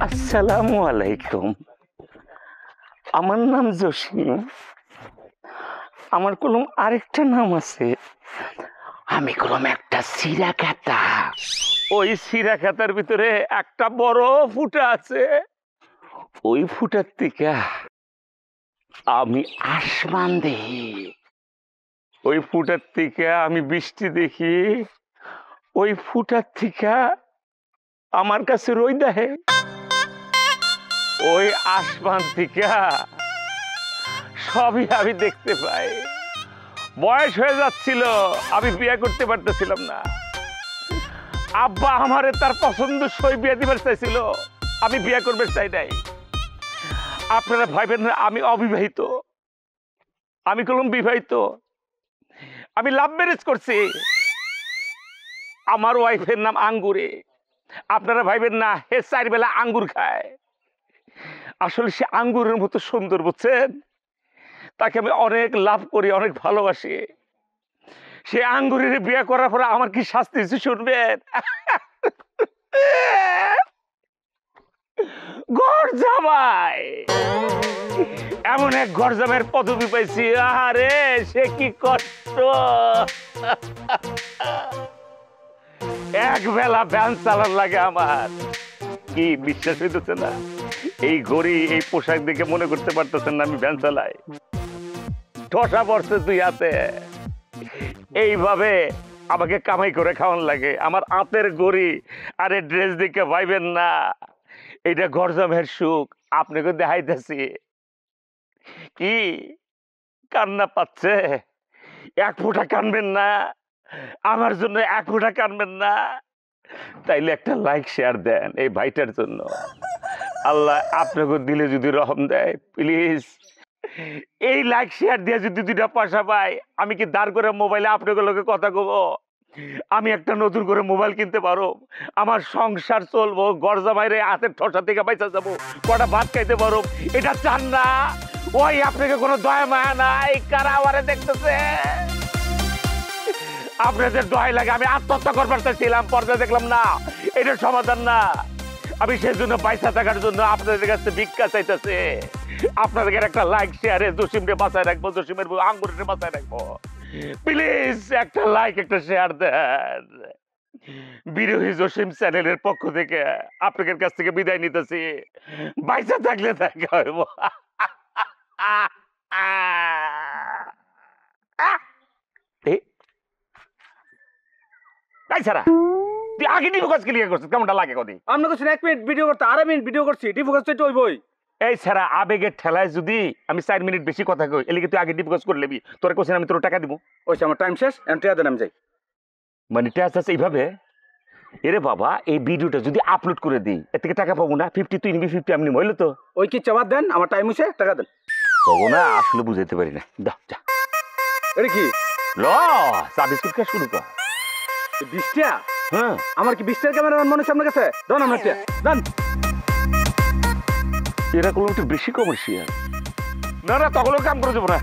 আসসালামু আলাইকুম। আমার নাম জসিম। আমার কলম আরেকটা নাম আছে, আমি কলম একটা সিরা খাতা। ওই সিরা খাতার ভিতরে একটা বড় ফুটা আছে, ওই ফুটার থেকে আমি আসমান দেখি, ওই ফুটার থেকে আমি বৃষ্টি দেখি, ওই ফুটার থেকে আমার কাছে রই দেয়, ওই আসমান থেকে সবই আমি দেখতে পাই। বয়স হয়ে যাচ্ছিল, আমি বিয়ে করতে পারতেছিলাম না। আব্বা আমারে তার পছন্দ সই বিয়ে দিবার চাইছিল, আমি বিয়ে করবে চাই নাই। আপনারা ভাইবেন না আমি অবিবাহিত, আমি কলম বিবাহিত। আমি লাভ ম্যারেজ করছি, আমার ওয়াইফের নাম আঙ্গুরে। আপনারা ভাইবেন না হে 4 বেলা আঙ্গুর খায়, আসলে সে আঙ্গুরের মতো সুন্দর, বুঝছেন? তাকে আমি অনেক লাভ করি, অনেক ভালোবাসি। সে আঙ্গুরের বিয়ে করার পরে আমার কি শাস্তি হয়েছে শুনবেন? ঘর জামাই, এমন এক ঘর জামাইয়ের পদবি পাইছি, আরে সে কি কষ্ট। এক বেলা ভ্যান চালার লাগে আমার, কি বিশ্বাস হইতেছে না? এই ঘড়ি এই পোশাক দেখে মনে করতে পারতেছেন না আমি ভ্যান চালাই? ঠসা পড়ছে তুই হাতে, এইভাবে আমাকে কামাই করে খাওয়ান লাগে। আমার হাতের ঘড়ি আরে ড্রেস দেখে ভাইবেন না এইটা ঘর জামাইয়ের সুখ। আপনাকে দেখাইতেছি, কি কান্না পাচ্ছে? এক ফোঁটা কানবেন না আমার জন্য, এক ফোঁটা কানবেন না? তাইলে একটা লাইক শেয়ার দেন এই ভাইটার জন্য। আল্লাহ আপনাকে দিলে যদি রহম দেয়, প্লিজ এই লাইক শেয়ার দিয়ে যদি 2টা পয়সা পাই, আমি কি দাঁড় করে মোবাইলে আপনাকে লোকে কথা কব? আমি একটা নতুন করে মোবাইল কিনতে পারো, আমার সংসার চলবো, ঘর জামাইরে হাতের ঠসা থেকে বাইসা যাবো, কটা ভাত খাইতে পারো। এটা চান না? ওই আপনাকে কোনো দয়া মায়া নাই? কারা আমারে দেখতেছে? আপনাদের দয়া লাগে, আমি আত্মহত্যা করবার চাইছিলাম, পর্দা দেখলাম না, এটার সমাধান না। আমি সেই জন্য পয়সা থাকার জন্য আপনাদের কাছে ভিক্ষা চাইতেছে। আপনাদের একটা লাইক শেয়ারে জসিমকে বাঁচায় রাখবো, জসিমের আঙ্গুরের বাঁচায় রাখবো। প্লিজ একটা লাইক একটা শেয়ার দেন। বিরোহী জসিম চ্যানেলের পক্ষ থেকে আপনাদের কাছ থেকে বিদায় নিতেছি। বাইসা থাকলে দেখা হইব। তুই আগে ডিফোকাস ক্লিয়ার করছিস, কেমনটা লাগে কদি? আমরা কিছু 1 মিনিট ভিডিও করতে, 1/2 মিনিট ভিডিও করছি, ডিফোকাস তো ওই বই। এই ছাড়া আবেগের ঠেলায় যদি আমি 4 মিনিট বেশি কথা কই, এলিগে তুই আগে ডিফোকাস করে লেবি। তোর কোশ্চেন আমি তোর টাকা দিব। ওই আমার টাইম শেষ, এন্ড টিয়া দেন আমি যাই। মানে টাকা আছে এইভাবে? এরে বাবা, এই ভিডিওটা যদি আপলোড করে দিই এর থেকে টাকা পাবো না? 50 তুই নিবি, 50 আমি নিব, হইলো তো? ওই কি চাবাদ দেন, আমার টাইম হইছে, টাকা দেন। পাবো না আসলে, বুঝাইতে পারি না। দাও যা। এটা কি ল চা বিস্কুট খা শুরু কর। 20 টা? হ্যাঁ, আমার কি 20 টার ক্যামেরাম্যান মনে হচ্ছে আপনার কাছে? দেন আমার টিয়া দেন। এরা কোনো একটু বেশি কমার্শিয়াল। না না, তখন কাম করে যাবো না।